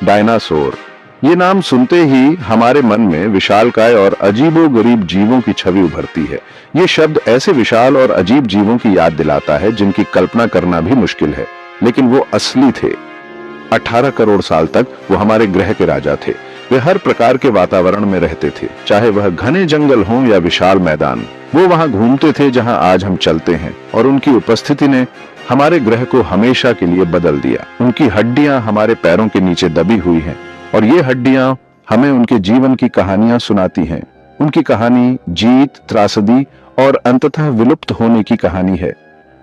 Dinosaur. ये नाम सुनते ही हमारे मन में विशालकाय और अजीबोगरीब जीवों की छवि उभरती है। ये शब्द ऐसे विशाल और अजीब जीवों की याद दिलाता है जिनकी कल्पना करना भी मुश्किल है, लेकिन वो असली थे। 18 करोड़ साल तक वो हमारे ग्रह के राजा थे। वे हर प्रकार के वातावरण में रहते थे, चाहे वह घने जंगल हों या विशाल मैदान। वो वहां घूमते थे जहां आज हम चलते हैं, और उनकी उपस्थिति ने हमारे ग्रह को हमेशा के लिए बदल दिया। उनकी हड्डियां हमारे पैरों के नीचे दबी हुई हैं, और ये हड्डियां हमें उनके जीवन की कहानियां सुनाती हैं। उनकी कहानी जीत, त्रासदी और अंततः विलुप्त होने की कहानी है।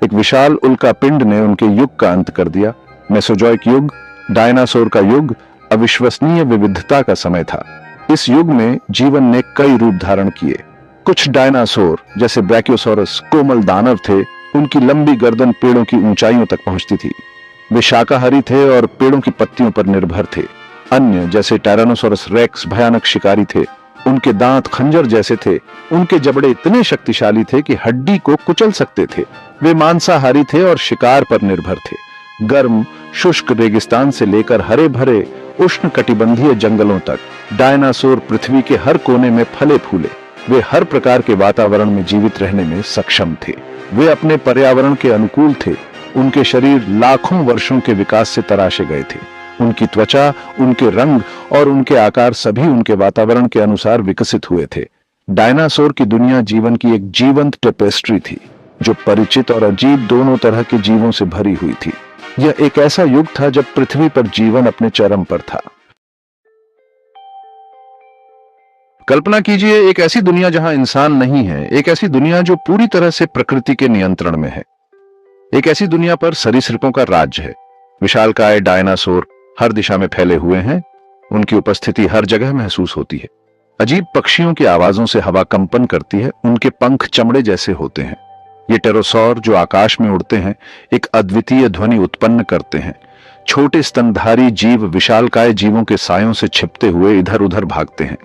एक विशाल उल्कापिंड ने उनके युग का अंत कर दिया। मेसोजोइक युग, डायनासोर का युग, अविश्वसनीय विविधता का समय था। इस युग में जीवन ने कई रूप धारण किए। कुछ डायनासोर जैसे ब्रैकियोसॉरस कोमल दानव थे। उनकी लंबी गर्दन पेड़ों की ऊंचाइयों तक पहुंचती थी। वे शाकाहारी थे और पेड़ों की पत्तियों पर निर्भर थे। अन्य जैसे टायरानोसोरस रेक्स भयानक शिकारी थे। उनके दांत खंजर जैसे थे। उनके जबड़े इतने शक्तिशाली थे कि हड्डी को कुचल सकते थे। वे मांसाहारी थे और शिकार पर निर्भर थे। गर्म शुष्क रेगिस्तान से लेकर हरे भरे उष्ण कटिबंधीय जंगलों तक डायनासोर पृथ्वी के हर कोने में फले फूले। वे हर प्रकार के वातावरण में जीवित रहने में सक्षम थे। वे अपने पर्यावरण के अनुकूल थे। उनके शरीर लाखों वर्षों के विकास से तराशे गए थे। उनकी त्वचा, उनके रंग और उनके आकार सभी उनके वातावरण के अनुसार विकसित हुए थे। डायनासोर की दुनिया जीवन की एक जीवंत टेपेस्ट्री थी, जो परिचित और अजीब दोनों तरह के जीवों से भरी हुई थी। यह एक ऐसा युग था जब पृथ्वी पर जीवन अपने चरम पर था। कल्पना कीजिए एक ऐसी दुनिया जहां इंसान नहीं है, एक ऐसी दुनिया जो पूरी तरह से प्रकृति के नियंत्रण में है। एक ऐसी दुनिया पर सरीसृपों का राज्य है। विशालकाय डायनासोर हर दिशा में फैले हुए हैं। उनकी उपस्थिति हर जगह महसूस होती है। अजीब पक्षियों की आवाजों से हवा कंपन करती है। उनके पंख चमड़े जैसे होते हैं। ये टेरोसौर जो आकाश में उड़ते हैं, एक अद्वितीय ध्वनि उत्पन्न करते हैं। छोटे स्तनधारी जीव विशालकाय जीवों के सायों से छिपते हुए इधर उधर भागते हैं।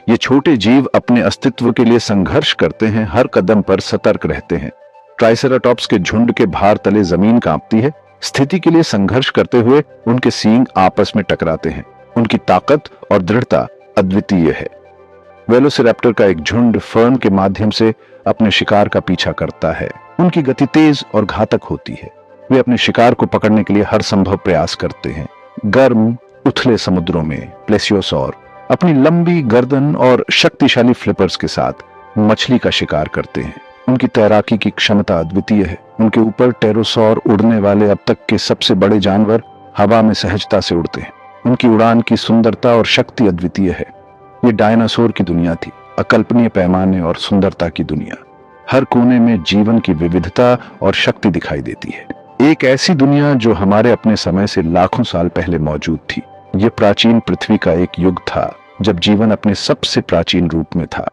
ये छोटे जीव अपने अस्तित्व के लिए संघर्ष करते हैं, हर कदम पर सतर्क रहते हैं। ट्राइसेराटॉप्स के झुंड के भार तले जमीन कांपती है। स्थिति के लिए संघर्ष करते हुए उनके सींग आपस में टकराते हैं। उनकी ताकत और दृढ़ता अद्वितीय है। वेलोसिरैप्टर का एक झुंड फर्न के माध्यम से अपने शिकार का पीछा करता है। उनकी गति तेज और घातक होती है। वे अपने शिकार को पकड़ने के लिए हर संभव प्रयास करते हैं। गर्म उथले समुद्रों में प्लेसियोसौर अपनी लंबी गर्दन और शक्तिशाली फ्लिपर्स के साथ मछली का शिकार करते हैं। उनकी तैराकी की क्षमता अद्वितीय है। उनके ऊपर टेरोसौर उड़ने वाले अब तक के सबसे बड़े जानवर हवा में सहजता से उड़ते हैं। उनकी उड़ान की सुंदरता और शक्ति अद्वितीय है। ये डायनासोर की दुनिया थी, अकल्पनीय पैमाने और सुंदरता की दुनिया। हर कोने में जीवन की विविधता और शक्ति दिखाई देती है। एक ऐसी दुनिया जो हमारे अपने समय से लाखों साल पहले मौजूद थी। यह प्राचीन पृथ्वी का एक युग था जब जीवन अपने सबसे प्राचीन रूप में था।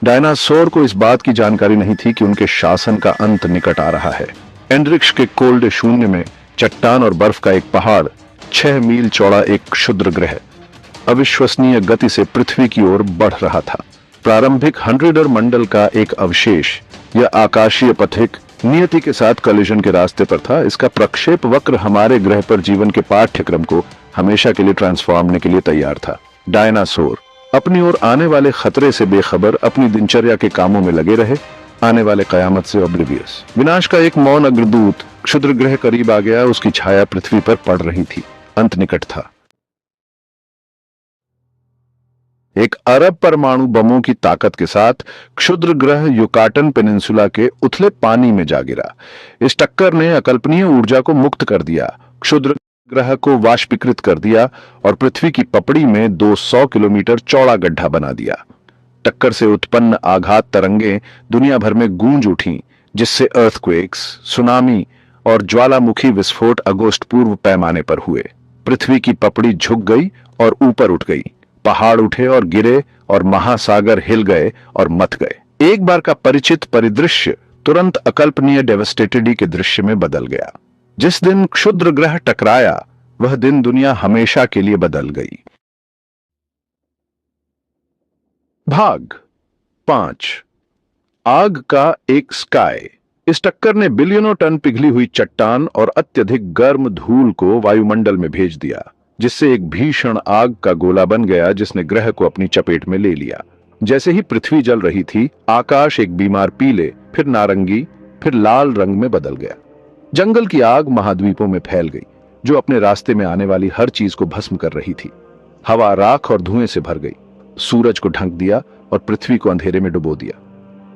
डायनासोर को इस बात की जानकारी नहीं थी कि उनके शासन का अंत निकट आ रहा है। एंड्रिक्स के कोल्ड शून्य में चट्टान और बर्फ का एक पहाड़, 6 मील चौड़ा एक क्षुद्र ग्रह अविश्वसनीय गति से पृथ्वी की ओर बढ़ रहा था। प्रारंभिक हंड्रेडर मंडल का एक अवशेष, यह आकाशीय पथिक नियति के साथ कॉलिजन के रास्ते पर था। इसका प्रक्षेप वक्र हमारे ग्रह पर जीवन के पाठ्यक्रम को हमेशा के लिए ट्रांसफॉर्म के लिए तैयार था। डायनासोर अपनी ओर आने वाले खतरे से बेखबर अपनी दिनचर्या के कामों में लगे रहे, आने वाले कयामत से ऑब्लिवियस। विनाश का एक मौन अग्रदूत क्षुद्र ग्रह करीब आ गया। उसकी छाया पृथ्वी पर पड़ रही थी। अंत निकट था। एक अरब परमाणु बमों की ताकत के साथ क्षुद्र ग्रह युकाटन पेनिनसुला के उथले पानी में जा गिरा। इस टक्कर ने अकल्पनीय ऊर्जा को मुक्त कर दिया, क्षुद्र ग्रह को वाष्पीकृत कर दिया और पृथ्वी की पपड़ी में 200 किलोमीटर चौड़ा गड्ढा बना दिया। टक्कर से उत्पन्न आघात तरंगें दुनिया भर में गूंज उठी, जिससे अर्थक्वेक्स, सुनामी और ज्वालामुखी विस्फोट अगस्त पूर्व पैमाने पर हुए। पृथ्वी की पपड़ी झुक गई और ऊपर उठ गई। पहाड़ उठे और गिरे और महासागर हिल गए और मथ गए। एक बार का परिचित परिदृश्य तुरंत अकल्पनीय डेवस्टेटेड के दृश्य में बदल गया। जिस दिन क्षुद्र ग्रह टकराया, वह दिन दुनिया हमेशा के लिए बदल गई। भाग 5। आग का एक स्काई। इस टक्कर ने बिलियनों टन पिघली हुई चट्टान और अत्यधिक गर्म धूल को वायुमंडल में भेज दिया, जिससे एक भीषण आग का गोला बन गया जिसने ग्रह को अपनी चपेट में ले लिया। जैसे ही पृथ्वी जल रही थी, आकाश एक बीमार पीले, फिर नारंगी, फिर लाल रंग में बदल गया। जंगल की आग महाद्वीपों में फैल गई, जो अपने रास्ते में आने वाली हर चीज को भस्म कर रही थी। हवा राख और धुएं से भर गई, सूरज को ढक दिया और पृथ्वी को अंधेरे में डुबो दिया।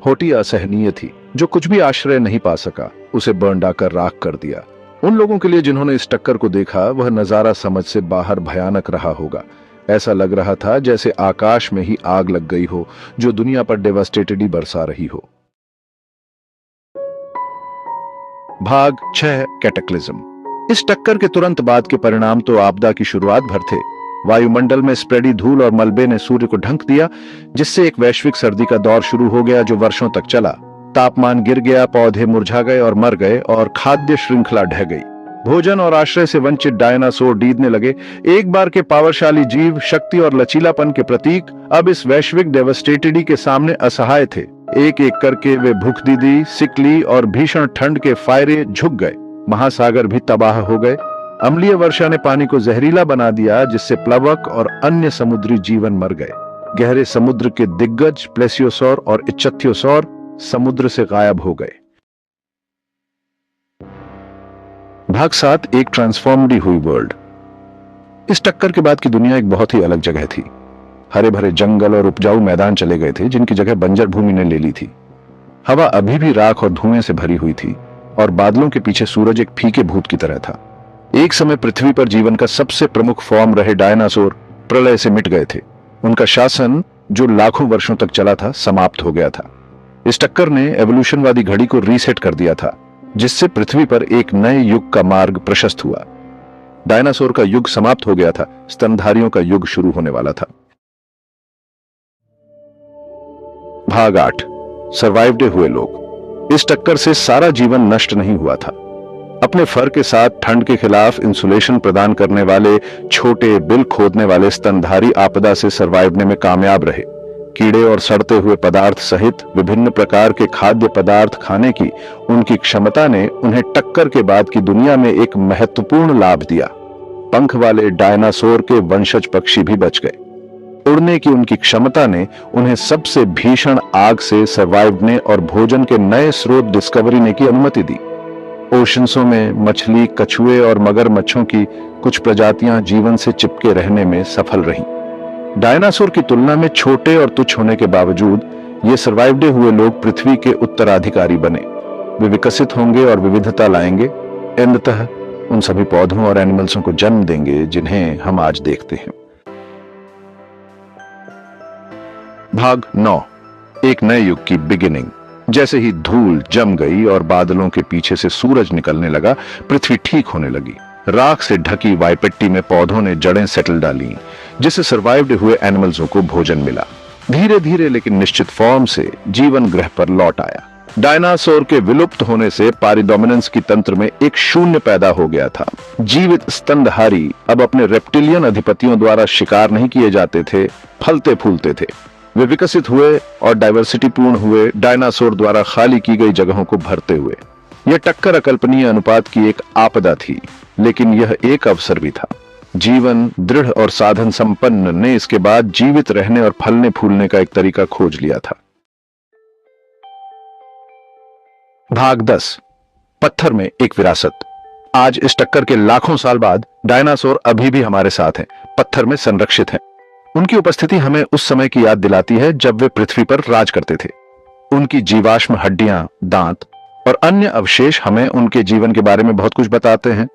होठी असहनीय थी, जो कुछ भी आश्रय नहीं पा सका उसे बर्न डाकर राख कर दिया। उन लोगों के लिए जिन्होंने इस टक्कर को देखा, वह नजारा समझ से बाहर भयानक रहा होगा। ऐसा लग रहा था जैसे आकाश में ही आग लग गई हो, जो दुनिया पर डेवास्टेटेड बरसा रही हो। भाग 6, कैटेक्लिज्म। इस टक्कर के तुरंत बाद के परिणाम तो आपदा की शुरुआत भर थे। वायुमंडल में स्प्रेडी धूल और मलबे ने सूर्य को ढक दिया, जिससे एक वैश्विक सर्दी का दौर शुरू हो गया जो वर्षों तक चला। तापमान गिर गया, पौधे मुरझा गए और मर गए, और खाद्य श्रृंखला ढह गई। भोजन और आश्रय से वंचित डायनासोर डीदने लगे। एक बार के पावरशाली जीव, शक्ति और लचीलापन के प्रतीक, अब इस वैश्विक डेवास्टेटेड के सामने असहाय थे। एक एक करके वे भूखदीदी, सिकली और भीषण ठंड के फायरे झुक गए। महासागर भी तबाह हो गए। अम्लीय वर्षा ने पानी को जहरीला बना दिया, जिससे प्लवक और अन्य समुद्री जीवन मर गए। गहरे समुद्र के दिग्गज प्लेसियोसौर और इच्छथ्योसौर समुद्र से गायब हो गए। भाग 7, एक ट्रांसफॉर्म्ड हुई वर्ल्ड। इस टक्कर के बाद की दुनिया एक बहुत ही अलग जगह थी। हरे भरे जंगल और उपजाऊ मैदान चले गए थे, जिनकी जगह बंजर भूमि ने ले ली थी। हवा अभी भी राख और धुएं से भरी हुई थी, और बादलों के पीछे सूरज एक फीके भूत की तरह था। एक समय पृथ्वी पर जीवन का सबसे प्रमुख फॉर्म रहे डायनासोर प्रलय से मिट गए थे। उनका शासन, जो लाखों वर्षों तक चला था, समाप्त हो गया था। इस टक्कर ने एवोल्यूशनवादी घड़ी को रीसेट कर दिया था, जिससे पृथ्वी पर एक नए युग का मार्ग प्रशस्त हुआ। डायनासोर का युग समाप्त हो गया था, स्तनधारियों का युग शुरू होने वाला था। भाग 8, सर्वाइव्ड हुए लोग। इस टक्कर से सारा जीवन नष्ट नहीं हुआ था। अपने फर के साथ ठंड के खिलाफ इंसुलेशन प्रदान करने वाले छोटे बिल खोदने वाले स्तनधारी आपदा से सर्वाइव करने में कामयाब रहे। कीड़े और सड़ते हुए पदार्थ सहित विभिन्न प्रकार के खाद्य पदार्थ खाने की उनकी क्षमता ने उन्हें टक्कर के बाद की दुनिया में एक महत्वपूर्ण लाभ दिया। पंख वाले डायनासोर के वंशज पक्षी भी बच गए। उड़ने की उनकी क्षमता ने उन्हें सबसे भीषण आग से सर्वाइव करने और भोजन के नए स्रोत डिस्कवरी ने की अनुमति दी। ओशंसों में मछली, कछुए और मगरमच्छों की कुछ प्रजातियां जीवन से चिपके रहने में सफल रहीं। डायनासोर की तुलना में छोटे और तुच्छ होने के बावजूद ये सर्वाइव्ड हुए लोग पृथ्वी के उत्तराधिकारी बने। वे विकसित होंगे और विविधता लाएंगे, अंततः उन सभी पौधों और एनिमल्सों को जन्म देंगे जिन्हें हम आज देखते हैं। भाग 9, एक नए युग की बिगिनिंग। जैसे ही धूल जम गई और बादलों के पीछे से सूरज निकलने लगा, पृथ्वी ठीक होने लगी। राख से ढकी वायपेट्टी में पौधों ने जड़ें सेटल डाली, जिससे सर्वाइव्ड हुए एनिमल्सों को भोजन मिला। धीरे धीरे लेकिन निश्चित फॉर्म से जीवन ग्रह पर लौट आया। डायनासोर के विलुप्त होने से पारिडोमिनेंस की तंत्र में एक शून्य पैदा हो गया था। जीवित स्तनधारी अब अपने रेप्टिलियन अधिपतियों द्वारा शिकार नहीं किए जाते थे, फलते फूलते थे। वे विकसित हुए और डाइवर्सिटी पूर्ण हुए, डायनासोर द्वारा खाली की गई जगहों को भरते हुए। यह टक्कर अकल्पनीय अनुपात की एक आपदा थी, लेकिन यह एक अवसर भी था। जीवन दृढ़ और साधन संपन्न ने इसके बाद जीवित रहने और फलने फूलने का एक तरीका खोज लिया था। भाग 10, पत्थर में एक विरासत। आज इस टक्कर के लाखों साल बाद डायनासोर अभी भी हमारे साथ हैं, पत्थर में संरक्षित हैं। उनकी उपस्थिति हमें उस समय की याद दिलाती है जब वे पृथ्वी पर राज करते थे। उनकी जीवाश्म हड्डियां, दांत और अन्य अवशेष हमें उनके जीवन के बारे में बहुत कुछ बताते हैं,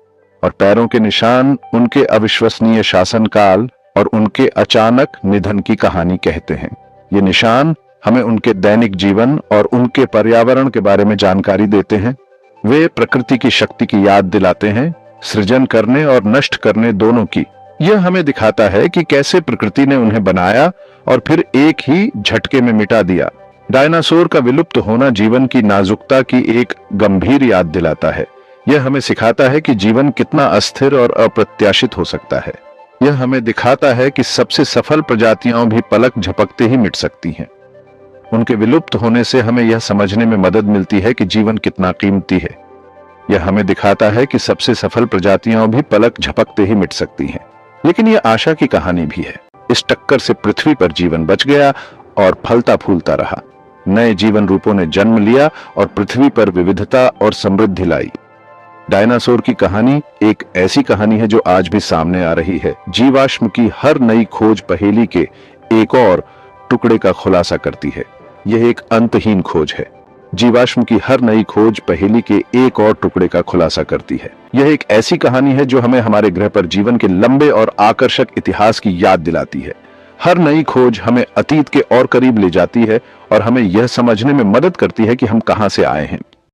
और पैरों के निशान उनके अविश्वसनीय शासनकाल और उनके अचानक निधन की कहानी कहते हैं। ये निशान हमें उनके दैनिक जीवन और उनके पर्यावरण के बारे में जानकारी देते हैं। वे प्रकृति की शक्ति की याद दिलाते हैं, सृजन करने और नष्ट करने दोनों की। यह हमें दिखाता है कि कैसे प्रकृति ने उन्हें बनाया और फिर एक ही झटके में मिटा दिया। डायनासोर का विलुप्त होना जीवन की नाजुकता की एक गंभीर याद दिलाता है। यह हमें सिखाता है कि जीवन कितना अस्थिर और अप्रत्याशित हो सकता है। यह हमें दिखाता है कि सबसे सफल प्रजातियां भी पलक झपकते ही मिट सकती हैं। उनके विलुप्त होने से हमें यह समझने में मदद मिलती है कि जीवन कितना कीमती है। यह हमें दिखाता है कि सबसे सफल प्रजातियां भी पलक झपकते ही मिट सकती हैं। लेकिन यह आशा की कहानी भी है। इस टक्कर से पृथ्वी पर जीवन बच गया और फलता फूलता रहा। नए जीवन रूपों ने जन्म लिया और पृथ्वी पर विविधता और समृद्धि लाई। डायनासोर की कहानी एक ऐसी कहानी है जो आज भी सामने आ रही है। जीवाश्म की हर नई खोज पहेली के एक और टुकड़े का खुलासा करती है। यह एक अंतहीन खोज है। जीवाश्म की हर नई खोज पहेली के एक और टुकड़े का खुलासा करती है। यह एक ऐसी कहानी है जो हमें हमारे ग्रह पर जीवन के लंबे और आकर्षक इतिहास की याद दिलाती है। हर नई खोज हमें अतीत के और करीब ले जाती है और हमें यह समझने में मदद करती है कि हम कहां से आए हैं।